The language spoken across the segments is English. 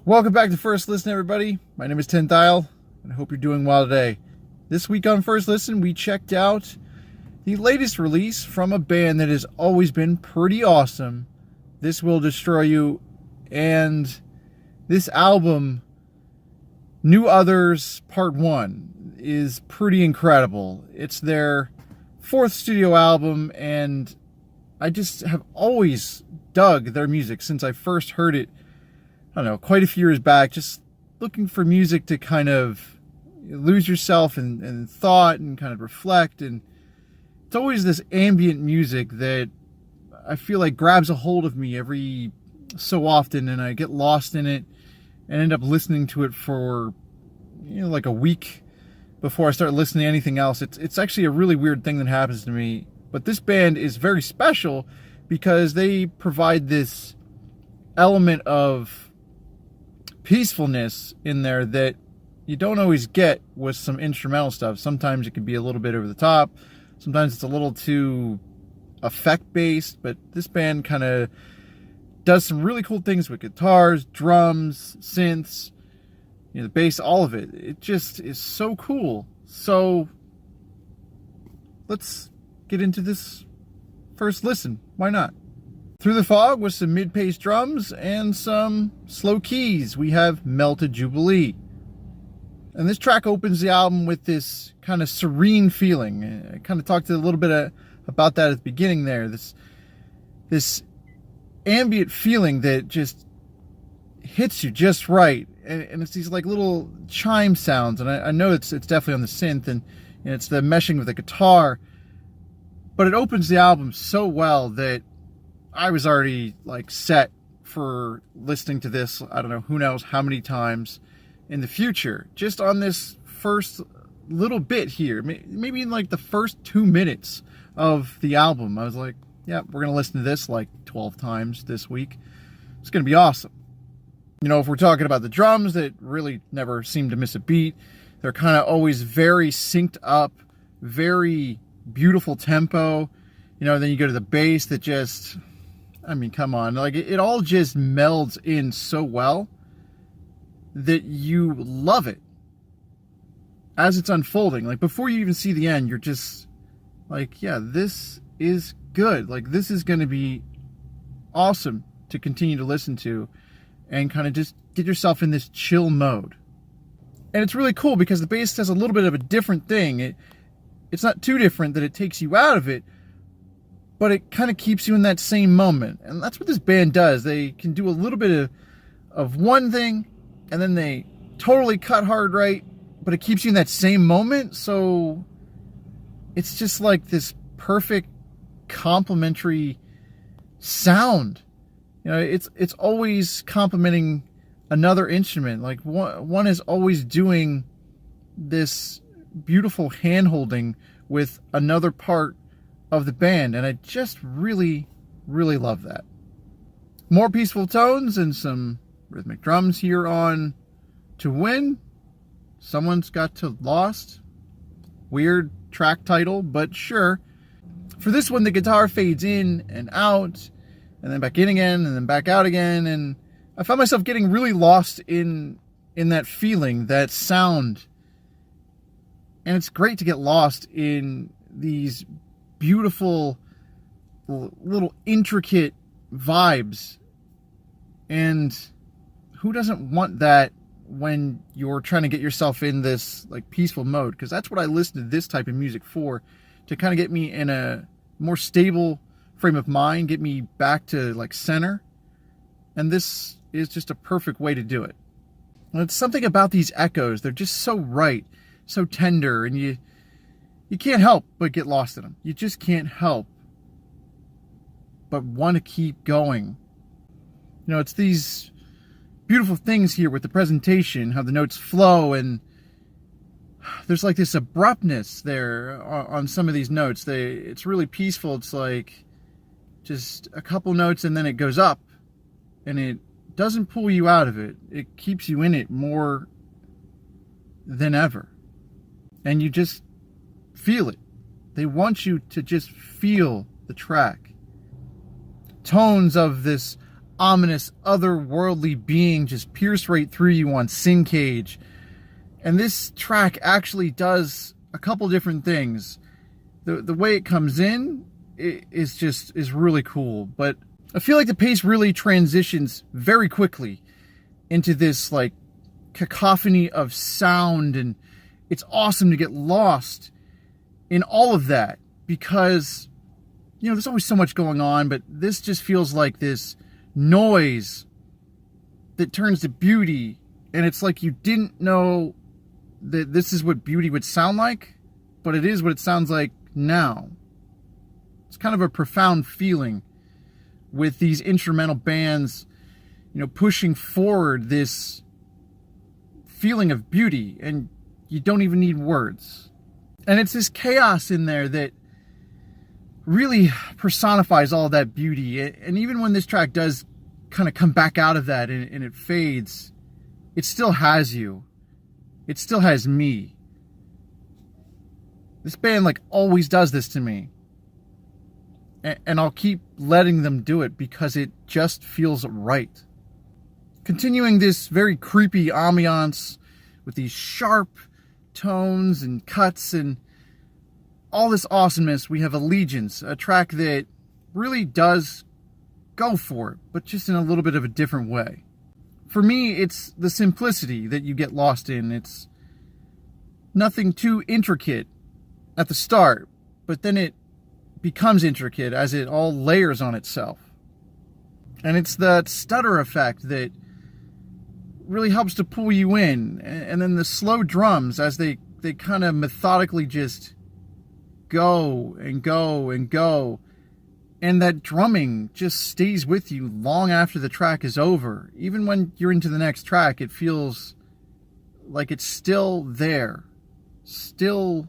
Welcome back to First Listen, everybody. My name is Tim Dial, and I hope you're doing well today. This week on First Listen, we checked out the latest release from a band that has always been pretty awesome, This Will Destroy You, and this album, New Others Part 1, is pretty incredible. It's their fourth studio album, and I just have always dug their music since I first heard it, I don't know, quite a few years back, just looking for music to kind of lose yourself in thought and kind of reflect. And it's always this ambient music that I feel like grabs a hold of me every so often, and I get lost in it and end up listening to it for, like a week before I start listening to anything else. It's actually a really weird thing that happens to me. But this band is very special because they provide this element of peacefulness in there that you don't always get with some instrumental stuff. Sometimes it can be a little bit over the top. Sometimes it's a little too effect-based, but this band kind of does some really cool things with guitars, drums, synths, the bass, all of it. It just is so cool. So let's get into this first listen. Why not? Through the Fog with some mid-paced drums and some slow keys, we have Melted Jubilee. And this track opens the album with this kind of serene feeling. I kind of talked a little bit about that at the beginning there. This ambient feeling that just hits you just right. And it's these like little chime sounds. And I know it's definitely on the synth and it's the meshing with the guitar. But it opens the album so well that I was already like set for listening to this, I don't know, who knows how many times in the future. Just on this first little bit here, maybe in like the first 2 minutes of the album, I was like, yeah, we're going to listen to this like 12 times this week. It's going to be awesome. If we're talking about the drums that really never seem to miss a beat, they're kind of always very synced up, very beautiful tempo. Then you go to the bass that just, come on. Like, it all just melds in so well that you love it as it's unfolding. Like, before you even see the end, you're just like, yeah, this is good. Like, this is going to be awesome to continue to listen to and kind of just get yourself in this chill mode. And it's really cool because the bass has a little bit of a different thing. It's not too different that it takes you out of it, but it kind of keeps you in that same moment. And that's what this band does. They can do a little bit of one thing, and then they totally cut hard right, but it keeps you in that same moment. So it's just like this perfect complementary sound. It's always complementing another instrument. Like one is always doing this beautiful hand-holding with another part of the band, and I just really, really love that. More peaceful tones and some rhythmic drums here on To Win. Someone's Got to Lost. Weird track title, but sure. For this one, the guitar fades in and out, and then back in again, and then back out again, and I found myself getting really lost in that feeling, that sound. And it's great to get lost in these beautiful, little intricate vibes. And who doesn't want that when you're trying to get yourself in this like peaceful mode? Because that's what I listen to this type of music for, to kind of get me in a more stable frame of mind, get me back to like center. And this is just a perfect way to do it. And it's something about these echoes. They're just so right, so tender, and you can't help but get lost in them. You just can't help but want to keep going. It's these beautiful things here with the presentation, how the notes flow, and there's like this abruptness there on some of these notes. It's really peaceful. It's like just a couple notes and then it goes up, and it doesn't pull you out of it. It keeps you in it more than ever. And you just feel it. They want you to just feel the track. Tones of this ominous, otherworldly being just pierce right through you on Sin Cage. And this track actually does a couple different things. The way it comes in is really cool, but I feel like the pace really transitions very quickly into this like cacophony of sound, and it's awesome to get lost in all of that because, you know, there's always so much going on, but this just feels like this noise that turns to beauty, and it's like you didn't know that this is what beauty would sound like, but it is what it sounds like now. It's kind of a profound feeling with these instrumental bands, you know, pushing forward this feeling of beauty, and you don't even need words. And it's this chaos in there that really personifies all that beauty. And even when this track does kind of come back out of that and it fades, it still has you. It still has me. This band like always does this to me. And I'll keep letting them do it because it just feels right. Continuing this very creepy ambiance with these sharp tones and cuts and all this awesomeness, we have Allegiance, a track that really does go for it, but just in a little bit of a different way. For me, it's the simplicity that you get lost in. It's nothing too intricate at the start, but then it becomes intricate as it all layers on itself. And it's that stutter effect that really helps to pull you in. And then the slow drums as they kind of methodically just go and go and go. And that drumming just stays with you long after the track is over. Even when you're into the next track, it feels like it's still there, still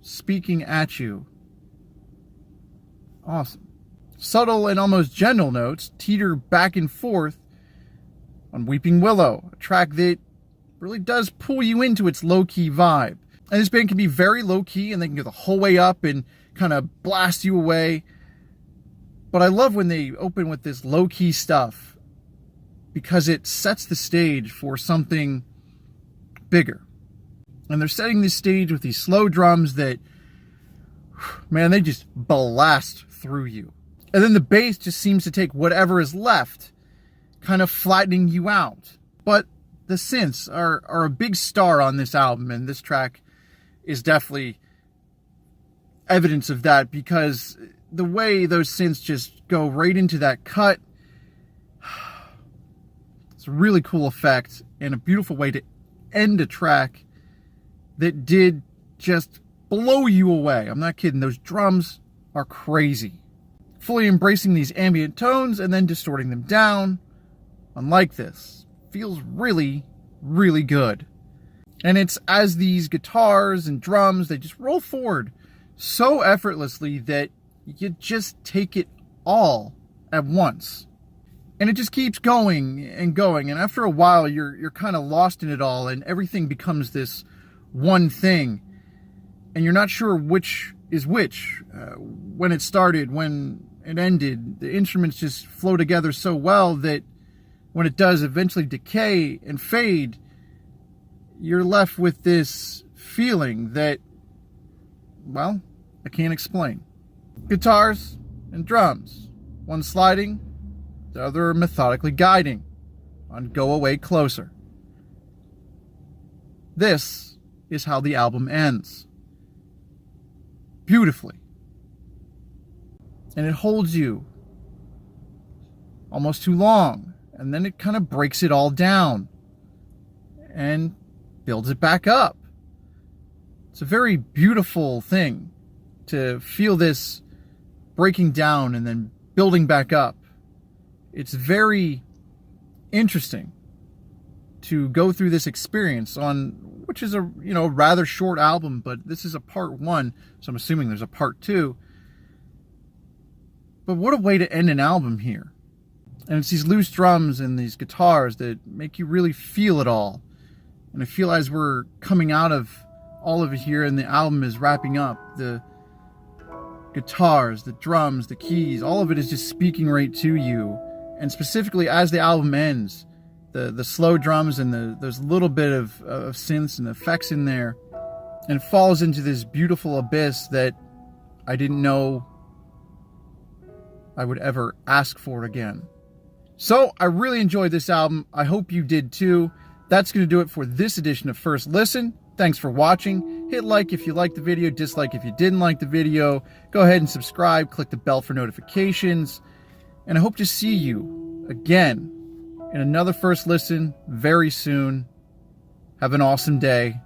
speaking at you. Awesome. Subtle and almost gentle notes teeter back and forth on Weeping Willow, a track that really does pull you into its low-key vibe. And this band can be very low-key, and they can go the whole way up and kind of blast you away. But I love when they open with this low-key stuff because it sets the stage for something bigger. And they're setting this stage with these slow drums that, man, they just blast through you. And then the bass just seems to take whatever is left, kind of flattening you out. But the synths are a big star on this album, and this track is definitely evidence of that because the way those synths just go right into that cut, it's a really cool effect and a beautiful way to end a track that did just blow you away. I'm not kidding. Those drums are crazy. Fully embracing these ambient tones and then distorting them down, unlike this, feels really, really good. And it's as these guitars and drums, they just roll forward so effortlessly that you just take it all at once. And it just keeps going and going. And after a while, you're kind of lost in it all, and everything becomes this one thing. And you're not sure which is which. When it started, when it ended, the instruments just flow together so well that when it does eventually decay and fade, you're left with this feeling that, well, I can't explain. Guitars and drums, one sliding, the other methodically guiding on Go Away Closer. This is how the album ends. Beautifully. And it holds you almost too long, and then it kind of breaks it all down and builds it back up. It's a very beautiful thing to feel this breaking down and then building back up. It's very interesting to go through this experience on, which is a rather short album, but this is a part 1, so I'm assuming there's a part 2. But what a way to end an album here. And it's these loose drums and these guitars that make you really feel it all. And I feel as we're coming out of all of it here and the album is wrapping up, the guitars, the drums, the keys, all of it is just speaking right to you And specifically as the album ends, the slow drums and there's a little bit of synths and effects in there, and falls into this beautiful abyss that I didn't know I would ever ask for again. So I really enjoyed this album. I hope you did too. That's going to do it for this edition of First Listen. Thanks for watching. Hit like if you liked the video, dislike if you didn't like the video. Go ahead and subscribe, click the bell for notifications. And I hope to see you again in another First Listen very soon. Have an awesome day.